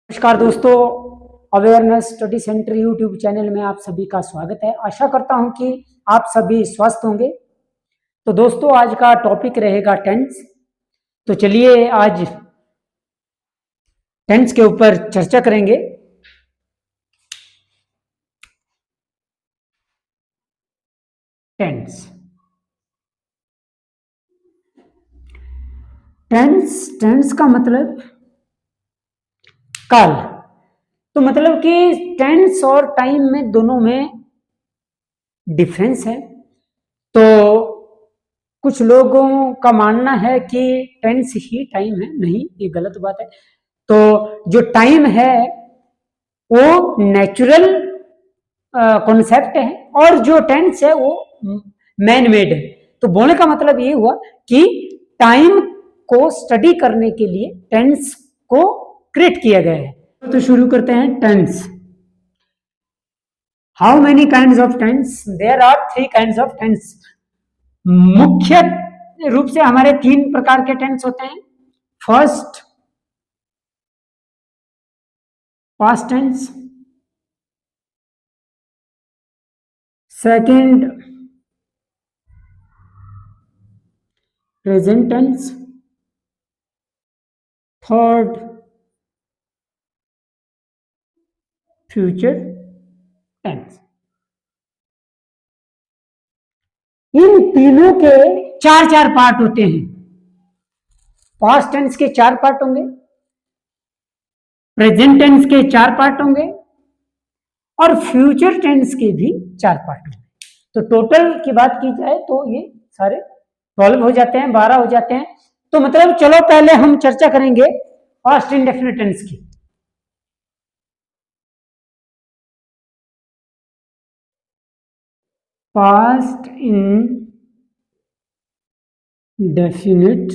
नमस्कार दोस्तों, awareness study centre YouTube channel में आप सभी का स्वागत है। आशा करता हूं कि आप सभी स्वस्थ होंगे। तो दोस्तों, आज का टॉपिक रहेगा टेंस। तो चलिए आज टेंस के ऊपर चर्चा करेंगे। टेंस टेंस टेंस का मतलब काल। तो मतलब कि टेंस और टाइम में दोनों में डिफरेंस है। तो कुछ लोगों का मानना है कि टेंस ही टाइम है। नहीं, ये गलत बात है। तो जो टाइम है वो नेचुरल कॉन्सेप्ट है और जो टेंस है वो मैन मेड है। तो बोलने का मतलब ये हुआ कि टाइम को स्टडी करने के लिए टेंस को क्रिएट किया गया है। तो शुरू करते हैं tense. How many kinds of tense? There are 3 kinds of tense. मुख्य रूप से हमारे 3 प्रकार के टेंस होते हैं। First, past tense. Second, present tense. Third, future tense. इन तीनों के 4 पार्ट होते हैं। पास्ट टेंस के 4 पार्ट होंगे, प्रेजेंट टेंस के 4 पार्ट होंगे और फ्यूचर टेंस के भी 4 पार्ट होंगे। तो टोटल की बात की जाए तो ये सारे 12 हो जाते हैं, 12 हो जाते हैं। तो मतलब चलो पहले हम चर्चा करेंगे पास्ट इंडेफिनिट टेंस की। Past indefinite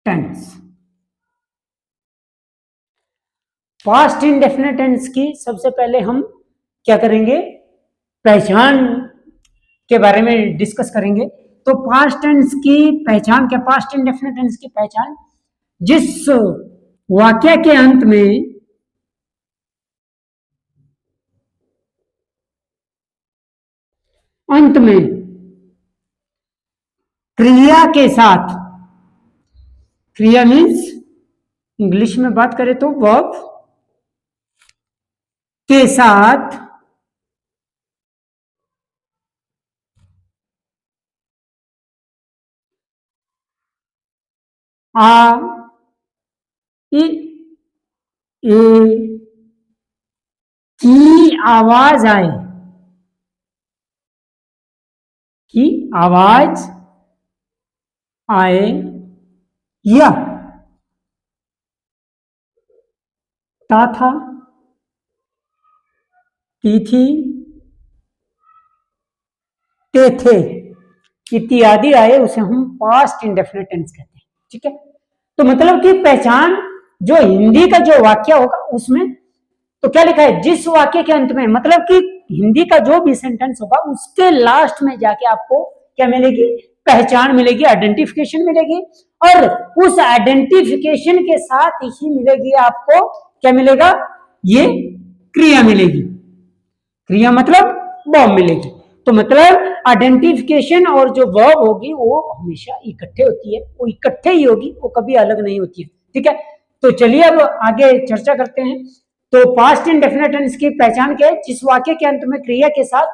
tense. Past indefinite tense की सबसे पहले हम क्या करेंगे, पहचान के बारे में डिस्कस करेंगे। तो पास्ट टेंस की पहचान क्या? पास्ट इंडेफिनिट टेंस की पहचान, जिस वाक्य के अंत में क्रिया के साथ, क्रिया मीन्स इंग्लिश में बात करें तो वर्ब के साथ आ ई ए की आवाज आए, की आवाज आए या ता था, ती थी, ते थे इत्यादि आए, उसे हम पास्ट इंडेफिनिट टेंस कहते हैं। ठीक है। तो मतलब कि पहचान जो हिंदी का जो वाक्य होगा उसमें तो क्या लिखा है, जिस वाक्य के अंत में, मतलब कि हिंदी का जो भी सेंटेंस होगा उसके लास्ट में जाके आपको क्या मिलेगी, पहचान मिलेगी, आइडेंटिफिकेशन मिलेगी। और उस आइडेंटिफिकेशन के साथ ही मिलेगी आपको क्या मिलेगा, ये क्रिया मिलेगी। क्रिया मतलब वर्ब मिलेगी। तो मतलब आइडेंटिफिकेशन और जो वर्ब होगी वो हमेशा इकट्ठे होती है, वो इकट्ठे ही होगी, वो कभी अलग नहीं होती है। ठीक है। तो चलिए अब आगे चर्चा करते हैं। तो पास्ट इंडेफिनिट टेंस की पहचान क्या है, जिस वाक्य के अंत में क्रिया के साथ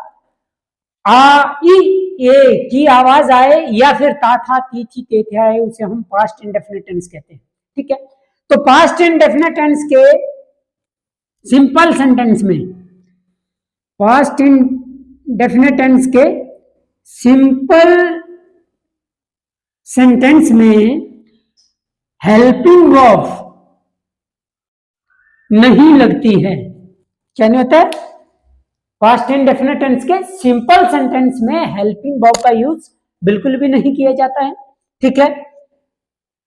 आ ई ए की आवाज आए या फिर ता था ती थी ते थे आए, उसे हम पास्ट इंडेफिनिट टेंस कहते हैं। ठीक है। तो पास्ट इंडेफिनिट टेंस के सिंपल सेंटेंस में, पास्ट इंडेफिनिट टेंस के सिंपल सेंटेंस में हेल्पिंग वर्ब नहीं लगती है। क्या नहीं होता है? पास्ट इंडेफिनिट टेंस के सिंपल सेंटेंस में हेल्पिंग वर्ब का यूज बिल्कुल भी नहीं किया जाता है। ठीक है।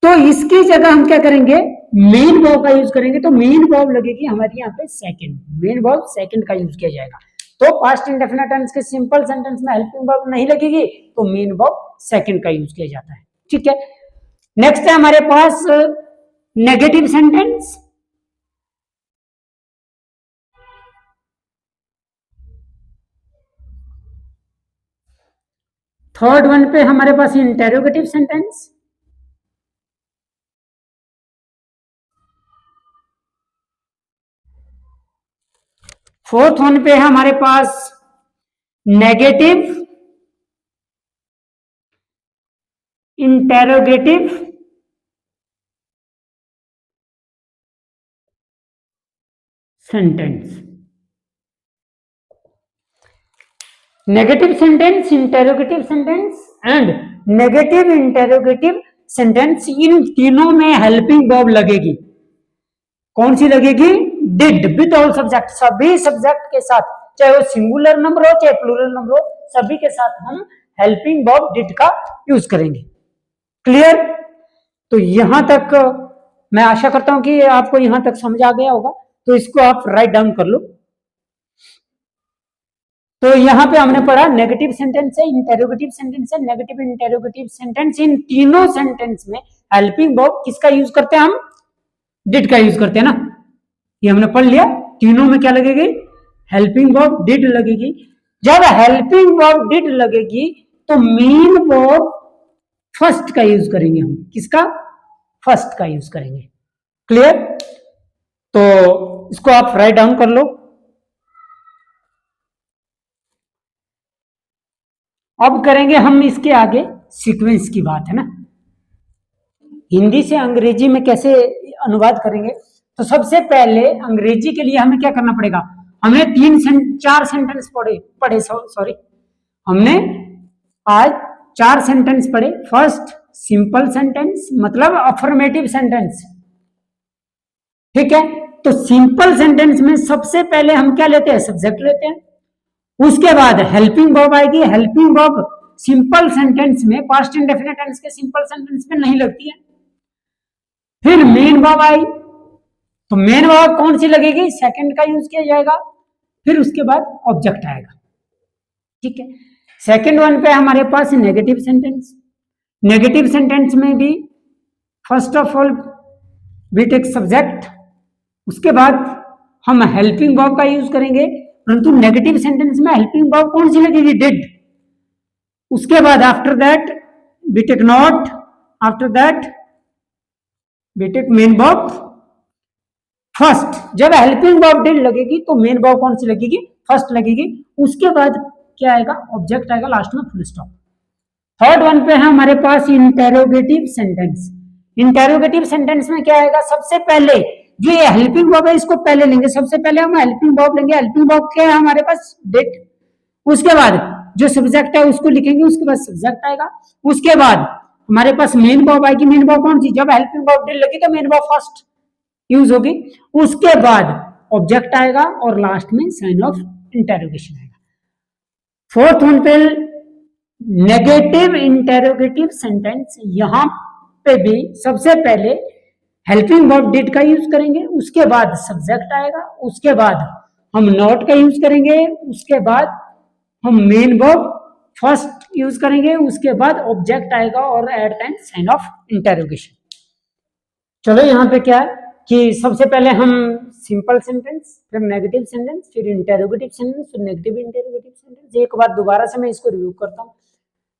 तो इसकी जगह हम क्या करेंगे, मेन वर्ब का यूज करेंगे। तो मेन वर्ब लगेगी हमारी यहाँ पे सेकंड, मेन वर्ब सेकंड का यूज किया जाएगा। तो पास्ट इंडेफिनिट टेंस के सिंपल सेंटेंस में हेल्पिंग वर्ब नहीं लगेगी, तो मेन वर्ब सेकंड का यूज किया जाता है। ठीक है। नेक्स्ट है हमारे पास नेगेटिव सेंटेंस। थर्ड वन पे हमारे पास इंटेरोगेटिव सेंटेंस, फोर्थ वन पे है हमारे पास negative interrogative sentence. Negative sentence, interrogative sentence and negative interrogative sentence, इन तीनों में हेल्पिंग वर्ब लगेगी। कौन सी लगेगी? डिड विद ऑल सब्जेक्ट, सभी सब्जेक्ट के साथ, चाहे वो सिंगुलर नंबर हो चाहे प्लूरल नंबर हो, सभी के साथ हम हेल्पिंग वर्ब डिड का यूज करेंगे। क्लियर? तो यहां तक मैं आशा करता हूं कि आपको यहां तक समझ आ गया होगा, तो इसको आप राइट डाउन कर लो। तो यहां पे हमने पढ़ा नेगेटिव सेंटेंस है, इंटेरोगेटिव सेंटेंस है, नेगेटिव इंटेरोगेटिव सेंटेंस। इन तीनों सेंटेंस में हेल्पिंग वर्ब किसका यूज करते हैं? हम डिड का यूज करते हैं ना, ये हमने पढ़ लिया। तीनों में क्या लगेगी? हेल्पिंग वर्ब डिड लगेगी। जब हेल्पिंग वर्ब डिड लगेगी तो मेन वर्ब फर्स्ट का यूज करेंगे हम। किसका? फर्स्ट का यूज करेंगे। क्लियर? तो इसको आप राइट डाउन कर लो। अब करेंगे हम इसके आगे सीक्वेंस की बात, है ना। हिंदी से अंग्रेजी में कैसे अनुवाद करेंगे? तो सबसे पहले अंग्रेजी के लिए हमें क्या करना पड़ेगा? हमने चार सेंटेंस पढ़े सॉरी, हमने आज 4 सेंटेंस पढ़े। फर्स्ट सिंपल सेंटेंस, मतलब अफर्मेटिव सेंटेंस, ठीक है। तो सिंपल सेंटेंस में सबसे पहले हम क्या लेते हैं? सब्जेक्ट लेते हैं। उसके बाद हेल्पिंग वर्ब आएगी। हेल्पिंग वर्ब सिंपल सेंटेंस में, पास्ट इंडेफिनिट टेंस के सिंपल सेंटेंस में नहीं लगती है। फिर मेन वर्ब आई, तो मेन वर्ब कौन सी लगेगी? सेकंड का यूज किया जाएगा। फिर उसके बाद ऑब्जेक्ट आएगा, ठीक है। सेकंड वन पे हमारे पास नेगेटिव सेंटेंस। नेगेटिव सेंटेंस में भी first of all we take subject, उसके बाद हम हेल्पिंग वर्ब का यूज करेंगे। परंतु नेगेटिव सेंटेंस में हेल्पिंग वर्ब कौन सी लगेगी? डिड। उसके बाद after that we take not, after that we take main verb first. जब हेल्पिंग वर्ब डिड लगेगी तो मेन वर्ब कौन सी लगेगी? फर्स्ट लगेगी। उसके बाद क्या आएगा? ऑब्जेक्ट आएगा, लास्ट में फुल स्टॉप। थर्ड वन पे है हमारे पास इंटेरोगेटिव सेंटेंस। इंटेरोगेटिव सेंटेंस में क्या आएगा? सबसे पहले जो ये हेल्पिंग वर्ब है इसको पहले लेंगे। सबसे पहले हम हेल्पिंग वर्ब लेंगे। हेल्पिंग वर्ब क्या है हमारे पास? डिड। उसके बाद जो सब्जेक्ट है उसको लिखेंगे, उसके बाद सब्जेक्ट आएगा। उसके बाद हमारे पास मेन वर्ब आएगी। मेन वर्ब कौन सी? जब हेल्पिंग वर्ब डिड लगी तो मेन वर्ब फर्स्ट यूज होगी। उसके बाद ऑब्जेक्ट आएगा और लास्ट में साइन ऑफ इंटेरोगेशन आएगा। फोर्थ वन पे नेगेटिव इंटेरोगेटिव सेंटेंस, यहां पे भी सबसे पहले हेल्पिंग वर्ब डिड का यूज करेंगे। उसके बाद सब्जेक्ट आएगा। उसके बाद हम नॉट का यूज करेंगे। उसके बाद हम मेन वर्ब फर्स्ट यूज करेंगे। उसके बाद ऑब्जेक्ट आएगा और at the end sign of interrogation. चलो यहां पे क्या है कि सबसे पहले हम सिंपल सेंटेंस, फिर नेगेटिव सेंटेंस, फिर इंटेरोगेटिव सेंटेंस, फिर नेगेटिव इंटेरोगेटिव सेंटेंस। एक बार दोबारा से मैं इसको रिव्यू करता हूं।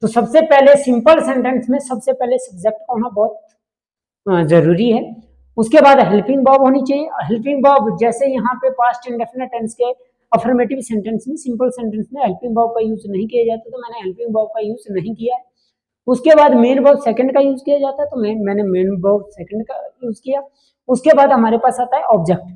तो सबसे पहले सिंपल सेंटेंस में सबसे पहले सब्जेक्ट का होना बहुत जरूरी है। उसके बाद हेल्पिंग वर्ब होनी चाहिए। हेल्पिंग वर्ब जैसे यहाँ पे पास्ट इंडेफिनिट टेंस के अफर्मेटिव सेंटेंस में, सिंपल सेंटेंस में हेल्पिंग वर्ब का यूज नहीं किया जाता, तो मैंने हेल्पिंग वर्ब का यूज नहीं किया है। उसके बाद मेन वर्ब सेकंड का यूज किया जाता है, तो मैंने मेन वर्ब सेकंड का यूज किया। उसके बाद हमारे पास आता है ऑब्जेक्ट।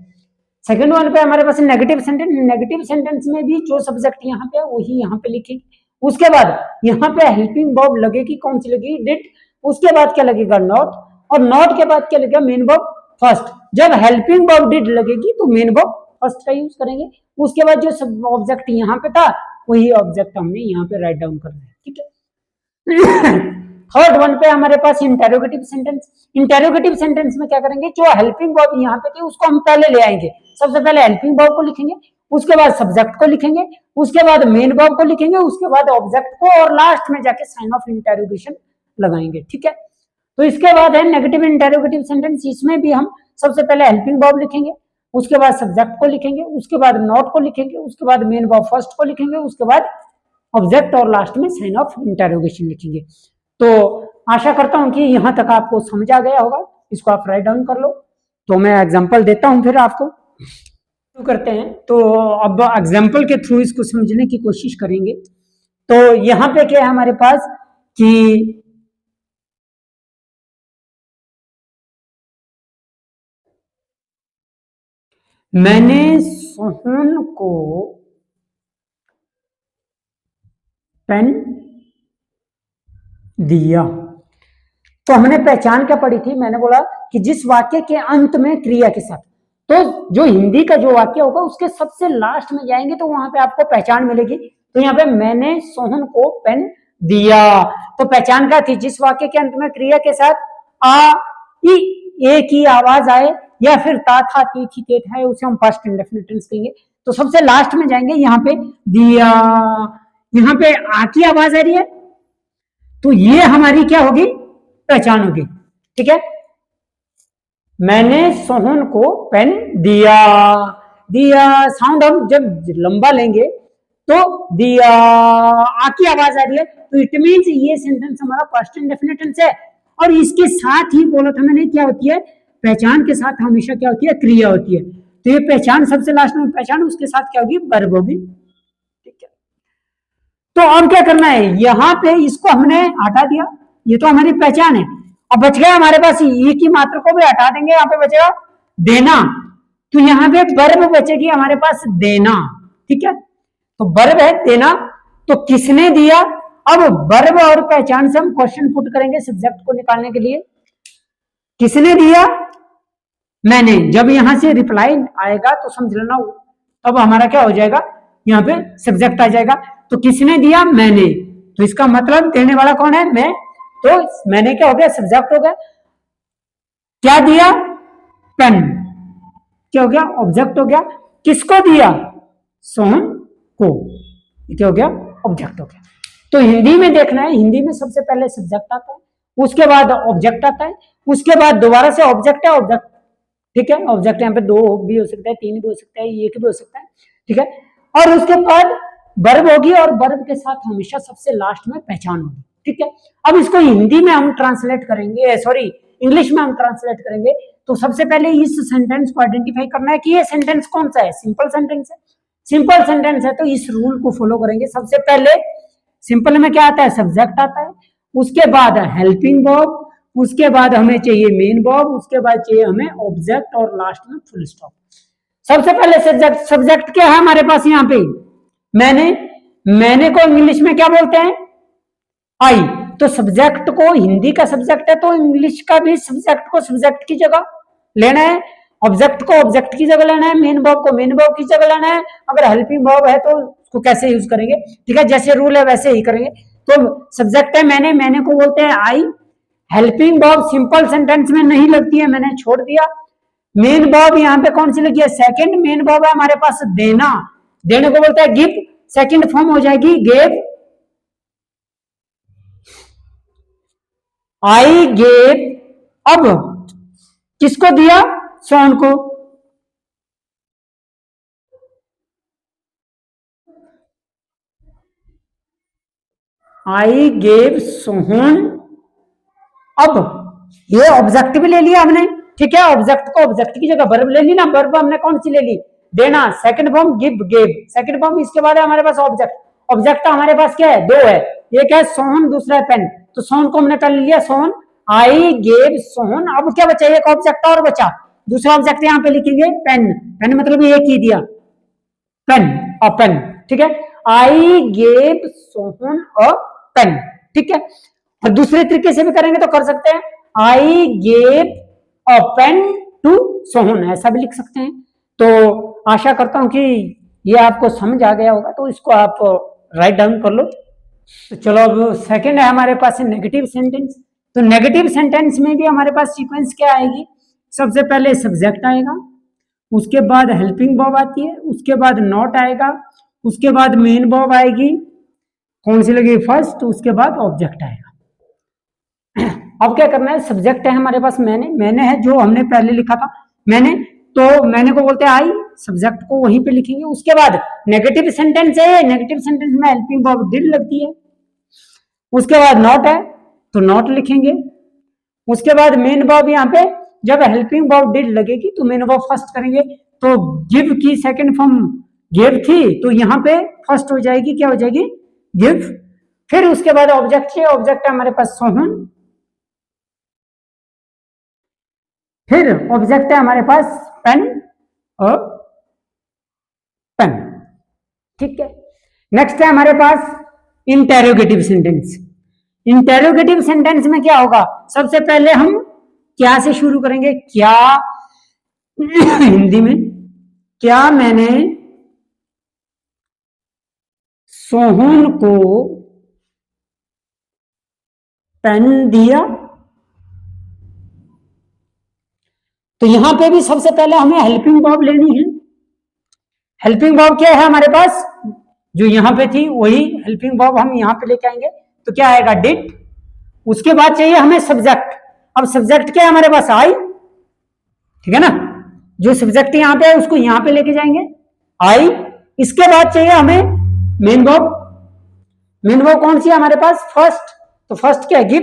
सेकंड वन पे हमारे पास नेगेटिव सेंटेंस। नेगेटिव सेंटेंस में भी जो सब्जेक्ट यहाँ पे है वही यहाँ पे लिखेंगे। उसके बाद यहाँ पे हेल्पिंग वर्ब लगेगी, कौन सी लगेगी? डिड। उसके बाद क्या लगेगा? नॉट। और नॉट के बाद क्या लगेगा? Main verb first. जब हेल्पिंग वर्ब डिड लगेगी तो मेन वर्ब फर्स्ट का यूज करेंगे। उसके बाद जो सब ऑब्जेक्ट यहाँ पे था वही ऑब्जेक्ट हमने यहाँ पे राइट डाउन करना है, ठीक है। थर्ड वन पे हमारे पास इंटेरोगेटिव सेंटेंस। इंटेरोगेटिव सेंटेंस में क्या करेंगे? जो हेल्पिंग वर्ब यहाँ पे थी उसको हम पहले ले आएंगे। सबसे पहले हेल्पिंग वर्ब को लिखेंगे, उसके बाद सब्जेक्ट को लिखेंगे, उसके बाद मेन वर्ब को लिखेंगे, उसके बाद ऑब्जेक्ट को, और लास्ट में जाके साइन ऑफ इंटेरोगेशन लगाएंगे, ठीक है। तो इसके बाद है नेगेटिव इंटेरोगेटिव सेंटेंस। इसमें भी हम सबसे पहले हेल्पिंग वर्ब लिखेंगे, उसके बाद सब्जेक्ट को लिखेंगे, उसके बाद नॉट को लिखेंगे, उसके बाद मेन वर्ब फर्स्ट को लिखेंगे, उसके बाद ऑब्जेक्ट और लास्ट में साइन ऑफ इंटरोगेशन लिखेंगे। तो आशा करता हूं कि यहां तक आपको समझ आ गया होगा। इसको आप राइट डाउन कर लो। तो मैं एग्जांपल देता हूं फिर आपको, शुरू करते हैं। तो अब एग्जांपल के थ्रू इसको समझने की कोशिश करेंगे। तो यहां पे क्या है हमारे पास कि मैंने सोहन को पेन दिया। तो हमने पहचान क्या पढ़ी थी? मैंने बोला कि जिस वाक्य के अंत में क्रिया के साथ, तो जो हिंदी का जो वाक्य होगा उसके सबसे लास्ट में जाएंगे तो वहां पे आपको पहचान मिलेगी। तो यहाँ पे मैंने सोहन को पेन दिया, तो पहचान क्या थी? जिस वाक्य के अंत में क्रिया के साथ आ ई ए की आवाज आए या फिर ता था ती थी ते था, उसे हम पास्ट इंडेफिनिट टेंस कहेंगे। तो सबसे लास्ट में जाएंगे, यहाँ पे दिया, यहाँ पे आ की आवाज आ रही है, तो ये हमारी क्या होगी? पहचान होगी। ठीक है, मैंने सोहन को पेन दिया। दिया साउंड हम जब लंबा लेंगे तो दिया, आ की आवाज आ रही है, तो इट मींस ये सेंटेंस हमारा पास्ट इंडेफिनिट टेंस है। और इसके साथ ही बोला था मैंने, क्या होती है? पहचान के साथ हमेशा क्या होती है? क्रिया होती है। तो ये पहचान सबसे लास्ट में पहचान, उसके साथ क्या होगी? वर्ब होगी। ठीक है, तो अब क्या करना है? यहां पे इसको हमने हटा दिया, ये तो हमारी पहचान है। अब बच गया हमारे पास ई की मात्रा को भी हटा देंगे, यहाँ पे बचेगा देना। तो यहाँ पे वर्ब बचेगी हमारे पास देना। ठीक है, तो वर्ब है देना। तो किसने दिया? अब वर्ब और पहचान से हम क्वेश्चन पुट करेंगे सब्जेक्ट को निकालने के लिए। किसने दिया? मैंने। जब यहां से रिप्लाई आएगा तो समझ लेना, अब हमारा क्या हो जाएगा? यहाँ पे सब्जेक्ट आ जाएगा। तो किसने दिया? मैंने। तो इसका मतलब देने वाला कौन है? मैं। तो मैंने क्या हो गया? सब्जेक्ट हो गया। क्या दिया? पेन। क्या हो गया? ऑब्जेक्ट हो गया। किसको दिया? सोहन को। क्या हो गया? ऑब्जेक्ट हो गया। तो हिंदी में देखना है, हिंदी में सबसे पहले सब्जेक्ट आता है, उसके बाद ऑब्जेक्ट आता है, उसके बाद दोबारा से ऑब्जेक्ट है, ऑब्जेक्ट। ठीक है, ऑब्जेक्ट यहाँ पे 2 भी हो सकता है, 3 भी हो सकता है, 1 भी हो सकता है। ठीक है, और उसके बाद वर्ब होगी, और वर्ब के साथ हमेशा सबसे लास्ट में पहचान होगी। ठीक है, अब इसको हिंदी में हम ट्रांसलेट करेंगे, सॉरी इंग्लिश में हम ट्रांसलेट करेंगे। तो सबसे पहले इस सेंटेंस को आइडेंटिफाई करना है कि ये सेंटेंस कौन सा है। सिंपल सेंटेंस है, सिंपल सेंटेंस है, तो इस रूल को फॉलो करेंगे। सबसे पहले सिंपल में क्या आता है? सब्जेक्ट आता है, उसके बाद हेल्पिंग वर्ब, उसके बाद हमें चाहिए मेन वर्ब, उसके बाद चाहिए हमें ऑब्जेक्ट, और लास्ट में फुल स्टॉप। सबसे पहले सब्जेक्ट। सब्जेक्ट क्या है हमारे पास? यहाँ पे मैंने। मैंने को इंग्लिश में क्या बोलते हैं? आई। तो सब्जेक्ट को, हिंदी का सब्जेक्ट है तो इंग्लिश का भी सब्जेक्ट को सब्जेक्ट की जगह लेना है, ऑब्जेक्ट को ऑब्जेक्ट की जगह लेना है, मेन वर्ब को मेन वर्ब की जगह लेना है। अगर हेल्पिंग वर्ब है तो उसको कैसे यूज करेंगे? ठीक है, जैसे रूल है वैसे ही करेंगे। तो सब्जेक्ट है मैंने, मैंने को बोलते हैं आई। हेल्पिंग वर्ब सिंपल सेंटेंस में नहीं लगती है, मैंने छोड़ दिया। मेन वर्ब यहाँ पे कौन सी लगी है? सेकंड मेन वर्ब है हमारे पास देना। देने को बोलते हैं गिव, सेकंड फॉर्म हो जाएगी गेव। I gave. अब किसको दिया? सोहन को। I gave Sohan. अब ये ऑब्जेक्ट भी ले लिया हमने। ठीक है, ऑब्जेक्ट को ऑब्जेक्ट की जगह वर्ब ले ली ना। वर्ब हमने कौन सी ले ली? देना। Second form give gave, second form. इसके बाद है हमारे पास ऑब्जेक्ट। ऑब्जेक्ट हमारे पास क्या है? 2 है, एक है सोहन, दूसरा है पेन। तो सोहन को हमने पहले लिया, सोहन। I gave Sohan. अब क्या बचा? एक ऑब्जेक्ट और बचा। दूसरा ऑब्जेक्ट यहाँ पे लिखेंगे पेन। पेन मतलब एक ही दिया, पेन और पेन। ठीक है, आई गेव सोहन और पेन। ठीक है, और दूसरे तरीके से भी करेंगे तो कर सकते हैं, I gave a pen to Sohan, ऐसा भी लिख सकते हैं। तो आशा करता हूं कि ये आपको समझ आ गया होगा। तो इसको आप राइट डाउन कर लो। तो चलो, अब सेकंड है हमारे पास नेगेटिव सेंटेंस। तो नेगेटिव सेंटेंस में भी हमारे पास सीक्वेंस क्या आएगी? सबसे पहले सब्जेक्ट आएगा, उसके बाद हेल्पिंग वर्ब आती है, उसके बाद नॉट आएगा, उसके बाद मेन वर्ब आएगी, कौन सी लगेगी? फर्स्ट। उसके बाद ऑब्जेक्ट आएगा। अब क्या करना है? सब्जेक्ट है हमारे पास मैंने। मैंने है जो हमने पहले लिखा था, मैंने। तो मैंने को बोलते हैं आई, सब्जेक्ट को वहीं पे लिखेंगे। उसके बाद नेगेटिव सेंटेंस है, नेगेटिव सेंटेंस में हेल्पिंग वर्ब डिड लगती है। उसके बाद नॉट है तो नॉट लिखेंगे। उसके बाद मेन वर्ब यहाँ पे जब हेल्पिंग वर्ब डिड लगेगी तो मेन वर्ब फर्स्ट करेंगे। तो गिव की सेकंड फॉर्म गिव थी तो यहाँ पे फर्स्ट हो जाएगी, क्या हो जाएगी, गिव। फिर उसके बाद ऑब्जेक्ट है, ऑब्जेक्ट है हमारे पास सोहन। फिर ऑब्जेक्ट है हमारे पास पेन और पेन, ठीक है। नेक्स्ट है हमारे पास इंटेरोगेटिव सेंटेंस। इंटेरोगेटिव सेंटेंस में क्या होगा, सबसे पहले हम क्या से शुरू करेंगे, क्या हिंदी में क्या मैंने सोहन को पेन दिया। तो यहां पे भी सबसे पहले हमें हेल्पिंग वर्ब लेनी है। हेल्पिंग वर्ब क्या है हमारे पास, जो यहां पे थी वही हेल्पिंग वर्ब हम यहां पे लेके आएंगे। तो क्या आएगा, डिड। उसके बाद चाहिए हमें सब्जेक्ट। अब सब्जेक्ट क्या है हमारे पास, आई, ठीक है ना। जो सब्जेक्ट यहां पे है उसको यहां पे लेके जाएंगे, आई। इसके बाद चाहिए हमें मेन वर्ब। मेन वर्ब कौन सी है हमारे पास, फर्स्ट। तो फर्स्ट क्या है, गिव।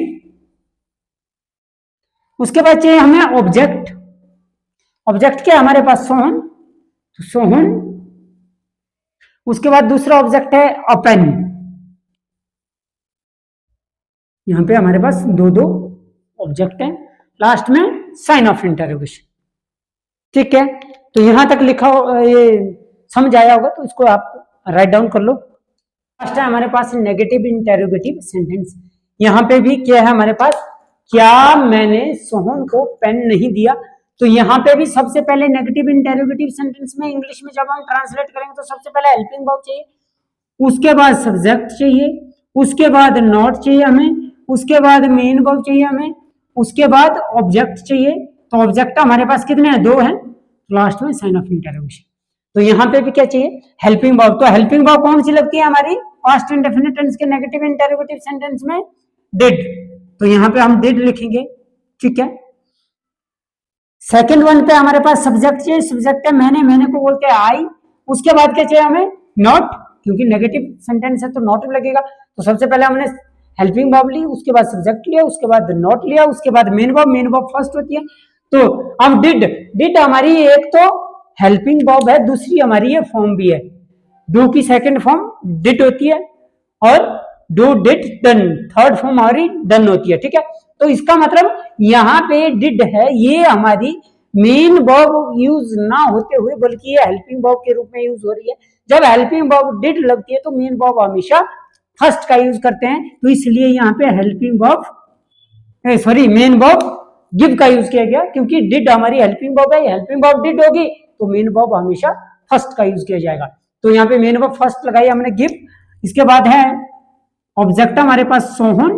उसके बाद चाहिए हमें ऑब्जेक्ट। ऑब्जेक्ट क्या है हमारे पास, सोहन। तो सोहन। उसके बाद दूसरा ऑब्जेक्ट है अ पेन। यहां पे हमारे पास दो दो ऑब्जेक्ट हैं। लास्ट में साइन ऑफ इंटरोगेशन, ठीक है। तो यहां तक लिखा ये समझ आया होगा, तो इसको आप राइट डाउन कर लो। लास्ट है हमारे पास नेगेटिव इंटरोगेटिव सेंटेंस। यहां पे भी क्या है हमारे पास, क्या मैंने सोहन को पेन नहीं दिया। तो यहां पे भी सबसे पहले नेगेटिव इंटरोगेटिव सेंटेंस में इंग्लिश में जब हम ट्रांसलेट करेंगे तो सबसे पहले हेल्पिंग वर्ब चाहिए, उसके बाद सब्जेक्ट चाहिए, उसके बाद नॉट चाहिए हमें, उसके बाद मेन वर्ब चाहिए हमें, उसके बाद ऑब्जेक्ट चाहिए। तो ऑब्जेक्ट हमारे पास कितने हैं, दो हैं। लास्ट में साइन ऑफ इंटरोगेशन। तो यहां पे भी क्या चाहिए, हेल्पिंग वर्ब। तो हेल्पिंग वर्ब कौन सी लगती है हमारी, पास्ट इंडेफिनिट टेंस के नेगेटिव इंटरोगेटिव सेंटेंस में डिड। तो यहां पे हम डिड लिखेंगे, ठीक है। सेकंड वन पे हमारे पास सब्जेक्ट चाहिए, सब्जेक्ट है मैंने, मैंने को बोलते हैं आई। उसके बाद क्या चाहिए हमें, नॉट, क्योंकि नेगेटिव सेंटेंस है तो नॉट लगेगा। तो सबसे पहले हमने हेल्पिंग वर्ब ली, उसके बाद सब्जेक्ट लिया, उसके बाद नॉट लिया, उसके बाद main verb. Main verb first होती है। तो अब डिड, डिड हमारी एक तो हेल्पिंग वर्ब है, दूसरी हमारी ये फॉर्म भी है। डू की सेकंड फॉर्म डिड होती है और do did done third form हमारी डन होती है, ठीक है। तो इसका मतलब यहां पे डिड है, ये हमारी मेन वर्ब यूज ना होते हुए बल्कि ये हेल्पिंग वर्ब के रूप में यूज हो रही है। जब हेल्पिंग वर्ब डिड लगती है तो मेन वर्ब हमेशा फर्स्ट का यूज करते हैं। तो इसलिए यहाँ पे helping verb, sorry, main verb give का यूज किया गया, क्योंकि डिड हमारी हेल्पिंग वर्ब है। हेल्पिंग वर्ब डिड होगी तो मेन वर्ब हमेशा फर्स्ट का यूज किया जाएगा। तो यहाँ पे मेन वर्ब फर्स्ट लगाई हमने, गिव। इसके बाद है ऑब्जेक्ट हमारे पास सोहन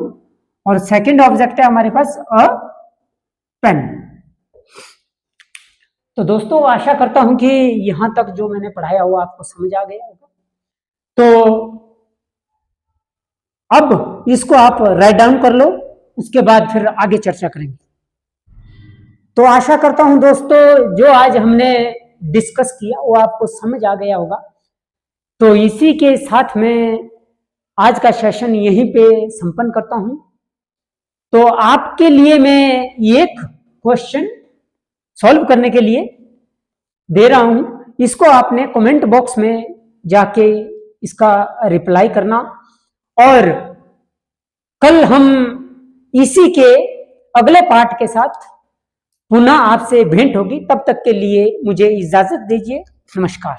और सेकंड ऑब्जेक्ट है हमारे पास अ पेन। तो दोस्तों आशा करता हूं कि यहां तक जो मैंने पढ़ाया हुआ आपको समझ आ गया होगा। तो अब इसको आप राइट डाउन कर लो, उसके बाद फिर आगे चर्चा करेंगे। तो आशा करता हूं दोस्तों जो आज हमने डिस्कस किया वो आपको समझ आ गया होगा। तो इसी के साथ में आज का सेशन यहीं पे संपन्न करता हूं। तो आपके लिए मैं एक क्वेश्चन सॉल्व करने के लिए दे रहा हूं, इसको आपने कमेंट बॉक्स में जाके इसका रिप्लाई करना, और कल हम इसी के अगले पार्ट के साथ पुनः आपसे भेंट होगी। तब तक के लिए मुझे इजाजत दीजिए, नमस्कार।